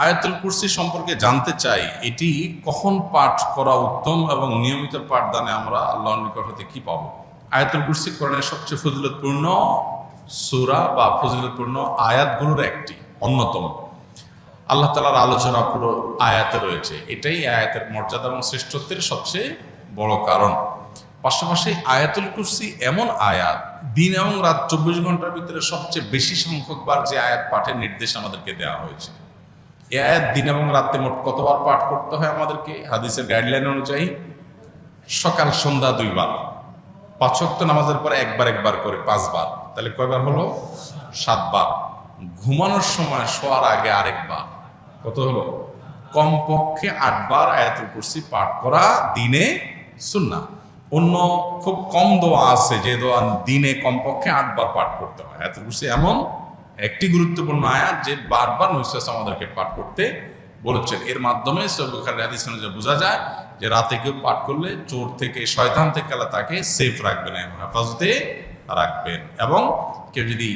আয়াতুল কুরসি সম্পর্কে জানতে চাই, এটি কখন পাঠ করা উত্তম এবং নিয়মিত পাঠদানে আমরা আল্লাহর নিকট হতে কি পাবো? আয়াতুল কুরসি কোরআনের সবচেয়ে ফজিলতপূর্ণ সূরা বা ফজিলতপূর্ণ আয়াতগুলোর একটি অন্যতম। আল্লাহ তাআলার আলোচনা পুরো আয়াতে রয়েছে। এটাই আয়াতের মর্যাদা এবং শ্রেষ্ঠত্বের সবচেয়ে বড় কারণ। পাশাপাশি আয়াতুল কুরসি এমন আয়াত, দিন এবং রাত 24 ঘন্টার ভিতরে সবচেয়ে বেশি সংখ্যকবার যে আয়াত পাঠের নির্দেশ আমাদেরকে দেওয়া হয়েছে। এই আয়াত দিন এবং রাতে মোট কতবার পাঠ করতে হয় আমাদেরকে? হাদিসের গাইডলাইন অনুযায়ী সকাল সন্ধ্যা 2 বার, 5 ওয়াক্ত নামাজের পরে একবার করে 5 বার, তাহলে কয়বার হলো? 7 বার। ঘুমানোর সময় শোয়ার আগে আরেকবার, কত হলো? কমপক্ষে 8 বার আয়াতুল কুরসি পাঠ করা দিনে সুন্নাহ। অন্য খুব কম দোয়া আছে যে দোয়া দিনে কমপক্ষে 8 বার পাঠ করতে হয়। আয়াতুল কুরসি এমন একটি গুরুত্বপূর্ণ আয়াত যে বারবার নবী সাল্লাল্লাহু আলাইহি ওয়াসাল্লাম আমাদেরকে পাঠ করতে বলেছেন। এর মাধ্যমে সহিহ বুখারীর হাদিস অনুযায়ী বোঝা যায় যে রাতে কেউ পাঠ করলে চোর থেকে, শয়তান থেকে আল্লাহ তাকে সেফ রাখবেন, হেফাজতে রাখবেন। এবং কেউ যদি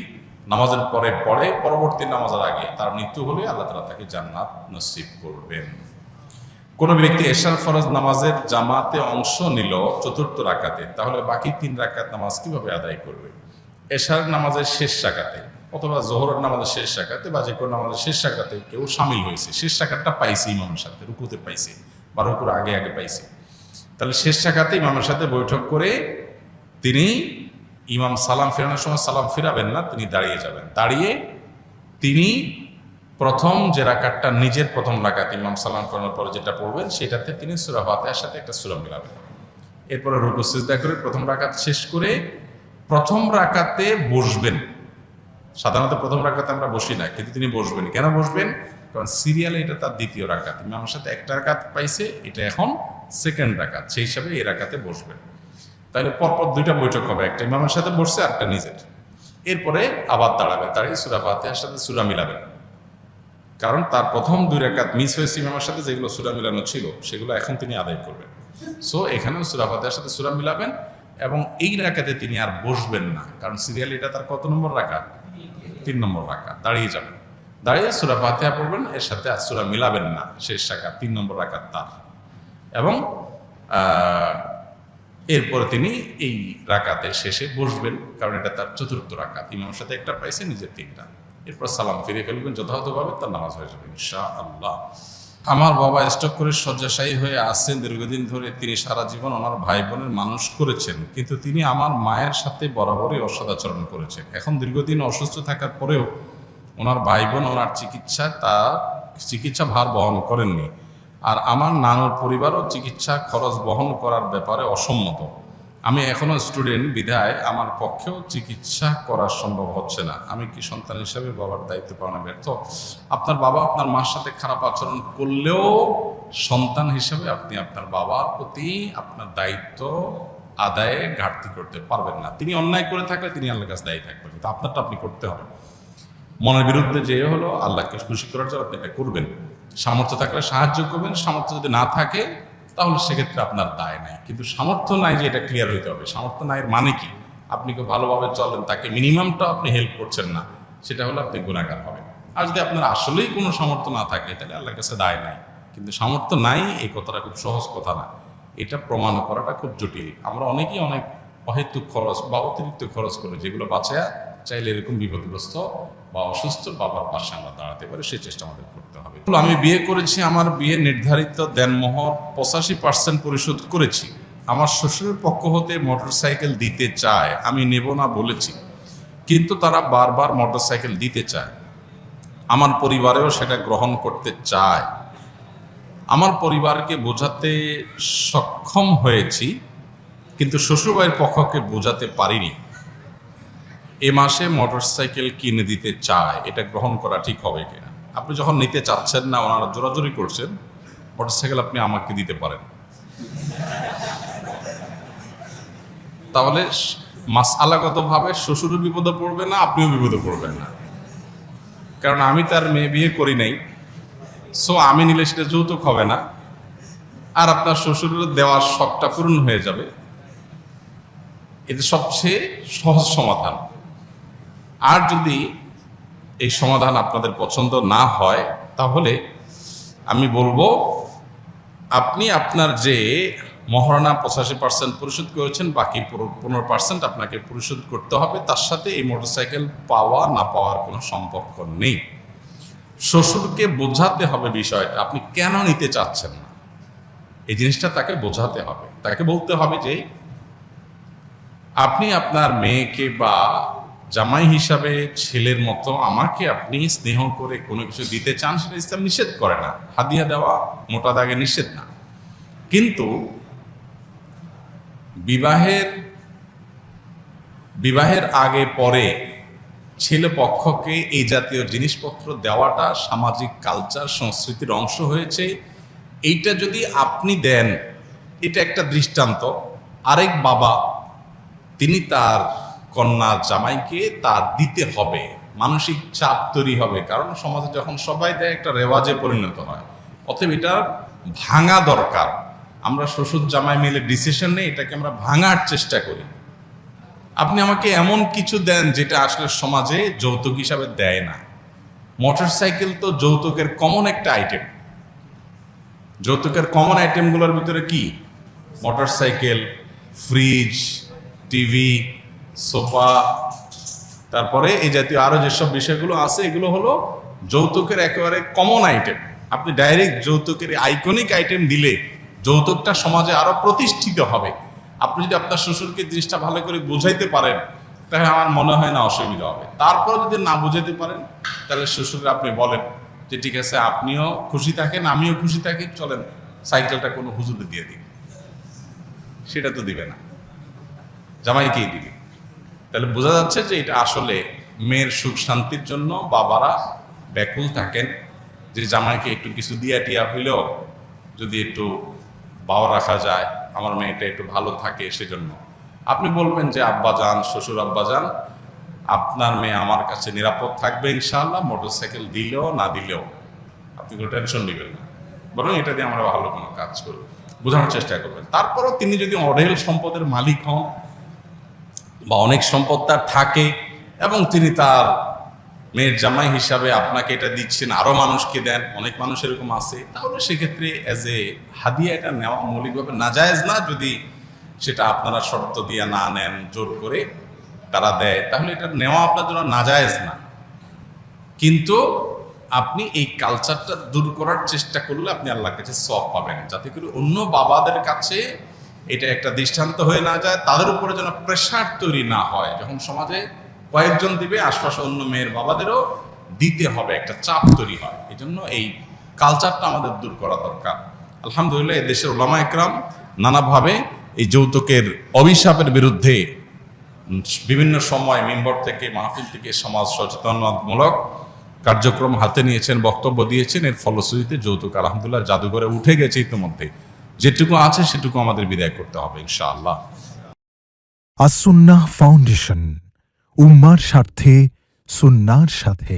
নামাজের পরে পড়ে, পরবর্তী নামাজের আগে তার মৃত্যু হলে আল্লাহ তাআলা তাকে জান্নাত নসিব করবেন। কোনো ব্যক্তি এশার ফরজ নামাজের জামাতে অংশ নিল 4র্থ রাকাতে, তাহলে বাকি 3 রাকাত নামাজ কিভাবে আদায় করবে? এশার নামাজের শেষ রাকাতে অথবা জোহরের নামাজের শেষ রাকাতে বা যে কোনো নামাজের শেষ রাকাতে কেউ শামিল হয়েছে, শেষ রাকাতটা পাইছে ইমামের সাথে, রুকুতে পাইছে বা রুকুর আগে পাইছে, তাহলে শেষ রাকাতে ইমামের সাথে বৈঠক করে তিনি ইমাম সালাম ফেরানোর সময় সালাম ফিরাবেন না, তিনি দাঁড়িয়ে যাবেন। দাঁড়িয়ে তিনি প্রথম যে রাকাতটা, নিজের প্রথম রাকাত ইমাম সালাম ফেরানোর পরে যেটা পড়বেন সেটাতে তিনি সূরা ফাতিহার সাথে একটা সূরা মিলাবেন। এরপরে রুকু সিজদা করে প্রথম রাকাত শেষ করে প্রথম রাকাতে বসবেন। সাধারণত প্রথম রাকাতে আমরা বসি না, কিন্তু তিনি বসবেন। কেন বসবেন? কারণ সিরিয়ালে এটা তার দ্বিতীয় রাকাত, ইমামের সাথে একটা রাকাত পাইছে, এটা এখন সেকেন্ড রাকাত, সেই হিসাবে এই রাকাতে বসবেন। তাহলে পরপর 2টা বৈঠক হবে, একটা ইমামের সাথে বসছে আর একটা নিজের। এরপরে আবার দাঁড়াবেন, দাঁড়িয়ে সূরা ফাতিহার সাথে সূরা মিলাবেন। কারণ তার প্রথম 2 রাকাত মিস হয়েছে ইমামের সাথে, যেগুলো সূরা মিলানো ছিল সেগুলো এখন তিনি আদায় করবেন। সো এখানেও সূরা ফাতিহার সাথে সূরা মিলাবেন এবং এই রাকাতে তিনি আর বসবেন না, কারণ সিরিয়াল এটা তার কত নম্বর রাকাত? 3 নম্বর রাকাত। দাঁড়িয়ে যাবেন, দাঁড়িয়ে সূরা ফাতিহা পড়বেন, এর সাথে আর সূরা মিলাবেন না, শেষ রাকাত 3 নম্বর রাকাত তার। এবং এরপরে তিনি এই রাকাতের শেষে বসবেন, কারণ এটা তার 4র্থ রাকাত, ইমামের সাথে একটা পাইছে, নিজের 3টা। এরপর সালাম ফিরে ফেলবেন, যথাযথভাবে তার নামাজ হয়ে যাবে ইনশাআল্লাহ। আমার বাবা স্ট্রোক করে শয্যাশায়ী হয়ে আসছেন দীর্ঘদিন ধরে। তিনি সারা জীবন ওনার ভাই বোনের মানুষ করেছেন, কিন্তু তিনি আমার মায়ের সাথে বরাবরই অসদাচরণ করেছেন। এখন দীর্ঘদিন অসুস্থ থাকার পরেও ওনার ভাই বোন ওনার চিকিৎসা ভার বহন করেননি, আর আমার নানুর পরিবারও চিকিৎসা খরচ বহন করার ব্যাপারে অসম্মত। আমি এখনো স্টুডেন্ট বিধায় আমার পক্ষেও চিকিৎসা করা সম্ভব হচ্ছে না। আমি কি সন্তান হিসাবে বাবার দায়িত্ব পালনে ব্যর্থ? আপনার বাবা আপনার মার সাথে খারাপ আচরণ করলেও সন্তান হিসাবে আপনি আপনার বাবার প্রতি আপনার দায়িত্ব আদায়ে ঘাটতি করতে পারবেন না। তিনি অন্যায় করে থাকলে তিনি আল্লাহর কাছে দায়ী থাকবেন, কিন্তু আপনারটা আপনি করতে হবে। মনের বিরুদ্ধে যে হলো, আল্লাহকে খুশি করার জন্য আপনি এটা করবেন। সামর্থ্য থাকলে সাহায্য করবেন, সামর্থ্য যদি না থাকে তাহলে সেক্ষেত্রে আপনার দায় নাই। কিন্তু সামর্থ্য নাই যে এটা ক্লিয়ার হইতে হবে। সামর্থ্য নাই এর মানে কি? আপনি কেউ ভালোভাবে চলেন, তাকে মিনিমামটা আপনি হেল্প করছেন না, সেটা হলে আপনি গুনাহগার হবেন। আর যদি আপনার আসলেই কোনো সামর্থ্য না থাকে তাহলে আল্লাহর কাছে দায় নাই। কিন্তু সামর্থ্য নাই এই কথাটা খুব সহজ কথা না, এটা প্রমাণ করাটা খুব জটিল। আমরা অনেকেই অনেক অহেতুক খরচ বা অতিরিক্ত খরচ করি, যেগুলো বাঁচায়া চাইলে এরকম বিপদগ্রস্ত বা অসুস্থ বাবার পাশে আমরা দাঁড়াতে পারি, সেই চেষ্টা আমাদের করতে হবে। আমি বিয়ে করেছি, আমার বিয়ে নির্ধারিত দেনমোহর 85% পরিশোধ করেছি। আমার শ্বশুরের পক্ষ হতে মোটরসাইকেল দিতে চায়, আমি নেব না বলেছি, কিন্তু তারা বারবার মোটরসাইকেল দিতে চায়। আমার পরিবারেও সেটা গ্রহণ করতে চায়। আমার পরিবারকে বোঝাতে সক্ষম হয়েছি, কিন্তু শ্বশুরবাড়ির পক্ষকে বোঝাতে পারিনি। এ মাসে মোটরসাইকেল কিনে দিতে চায়, এটা গ্রহণ করা ঠিক হবে কিনা? আপনি যখন নিতে চাচ্ছেন না, ওনারা জোরাজোরি করছেন, মোটরসাইকেল আপনি আমাকে দিতে পারেন, তাহলে মাসআলাগতভাবে শ্বশুরও বিপদে পড়বে না, আপনিও বিপদে পড়বেন না। কারণ আমি তার মেয়ে বিয়ে করি নাই, সো আমি নিলে সেটা যৌতুক হবে না, আর আপনার শ্বশুরের দেওয়ার শখটা পূরণ হয়ে যাবে। এটা সবচেয়ে সহজ সমাধান। আর যদি এই সমাধান আপনাদের পছন্দ না হয়, তাহলে আমি বলবো আপনি আপনার যে মহারণা 85% পরিশোধ করেছেন, বাকি 15% আপনাকে পরিশোধ করতে হবে। তার সাথে এই মোটরসাইকেল পাওয়া না পাওয়ার কোনো সম্পর্ক নেই। শ্বশুরকে বোঝাতে হবে বিষয়টা, আপনি কেন নিতে চাচ্ছেন না, এই জিনিসটা তাকে বোঝাতে হবে। তাকে বলতে হবে যে আপনি আপনার মেয়েকে বা জামাই হিসাবে ছেলের মতো আমাকে আপনি স্নেহ করে কোনো কিছু দিতে চান, সেটা ইসলাম নিষেধ করে না। হাদিয়া দেওয়া মোটা দাগে নিষেধ না, কিন্তু বিবাহের আগে পরে ছেলে পক্ষকে এই জাতীয় জিনিসপত্র দেওয়াটা সামাজিক কালচার সংস্কৃতির অংশ হয়েছে। এইটা যদি আপনি দেন, এটা একটা দৃষ্টান্ত। আরেক বাবা তিনি তার কন্যার জামাইকে তার দিতে হবে, মানসিক চাপ তৈরি হবে, কারণ সমাজে যখন সবাই দেয় একটা রেওয়াজে পরিণত হয়। অতএব এটা ভাঙা দরকার। আমরা শ্বশুর জামাই মিলে ডিসিশন নেই, এটাকে আমরা ভাঙার চেষ্টা করি। আপনি আমাকে এমন কিছু দেন যেটা আসলে সমাজে যৌতুক হিসাবে দেয় না। মোটরসাইকেল তো যৌতুকের কমন একটা আইটেম। যৌতুকের কমন আইটেমগুলোর ভিতরে কি? মোটরসাইকেল, ফ্রিজ, টিভি, সোফা, তারপরে এই জাতীয় আরো যেসব বিষয়গুলো আছে, এগুলো হলো যৌতুকের একেবারে কমন আইটেম। আপনি ডাইরেক্ট যৌতুকের আইকনিক আইটেম দিলে যৌতুকটা সমাজে আরো প্রতিষ্ঠিত হবে। আপনি যদি আপনার শ্বশুরকে জিনিসটা ভালো করে বুঝাইতে পারেন, তাহলে আমার মনে হয় না অসুবিধা হবে। তারপর যদি না বুঝাইতে পারেন, তাহলে শ্বশুরকে আপনি বলেন যে ঠিক আছে, আপনিও খুশি থাকেন, আমিও খুশি থাকি, চলেন সাইকেলটা কোনো হুজুরে দিয়ে দিন। সেটা তো দিবে না, জামাইকেই দিবে। তাহলে বোঝা যাচ্ছে যে এটা আসলে মেয়ের সুখ শান্তির জন্য বাবারা ব্যাকুল থাকেন, যে জামাইকে একটু কিছু দিয়া টিয়া হইলেও যদি একটু বাও রাখা যায়, আমার মেয়েটা একটু ভালো থাকে, সেজন্য আপনি বলবেন যে আব্বাজান, শ্বশুর আব্বাজান, আপনার মেয়ে আমার কাছে নিরাপদ থাকবে ইনশাআল্লাহ, মোটরসাইকেল দিলেও না দিলেও আপনি কোনো টেনশন নেবেন না, বরং এটা দিয়ে আমরা ভালো কোনো কাজ করব, বোঝানোর চেষ্টা করবেন। তারপরও তিনি যদি অঢেল সম্পদের মালিক হন বা অনেক সম্পদ তার থাকে এবং তিনি তার মেয়ের জামাই হিসাবে আপনাকে এটা দিচ্ছেন, আরো মানুষকে দেন, অনেক মানুষ এরকম আছে, তাহলে সেক্ষেত্রে অ্যাজ এ হাদিয়া এটা নেওয়া মৌলিকভাবে নাজায়েজ না। যদি সেটা আপনারা শর্ত দিয়ে না নেন, জোর করে তারা দেয়, তাহলে এটা নেওয়া আপনার জন্য নাজায়েজ না। কিন্তু আপনি এই কালচারটা দূর করার চেষ্টা করলে আপনি আল্লাহর কাছে সওয়াব পাবেন, যাতে করে অন্য বাবাদের কাছে এটা একটা দৃষ্টান্ত হয়ে না যায়, তাদের উপরে যেন প্রেশার তৈরি না হয়। যখন সমাজে কয়েকজন দিবে, আশপাশে অন্য মেয়ের বাবাদেরও দিতে হবে, একটা চাপ তৈরি হয়। এই জন্য এই কালচারটা আমাদের দূর করা দরকার। আলহামদুলিল্লাহ, এই দেশের উলামা একরাম নানাভাবে এই যৌতুকের অভিশাপের বিরুদ্ধে বিভিন্ন সময় মিম্বর থেকে, মাহফিল থেকে সমাজ সচেতনতামূলক কার্যক্রম হাতে নিয়েছেন, বক্তব্য দিয়েছেন। এর ফলশ্রুতিতে যৌতুক আলহামদুলিল্লাহ জাদুঘরে উঠে গেছে ইতিমধ্যে। যেটুকু আছে সেটুকু আমাদের বিদায় করতে হবে ইনশাআল্লাহ। আস-সুন্নাহ ফাউন্ডেশন, উম্মার স্বার্থে সুন্নাহর সাথে।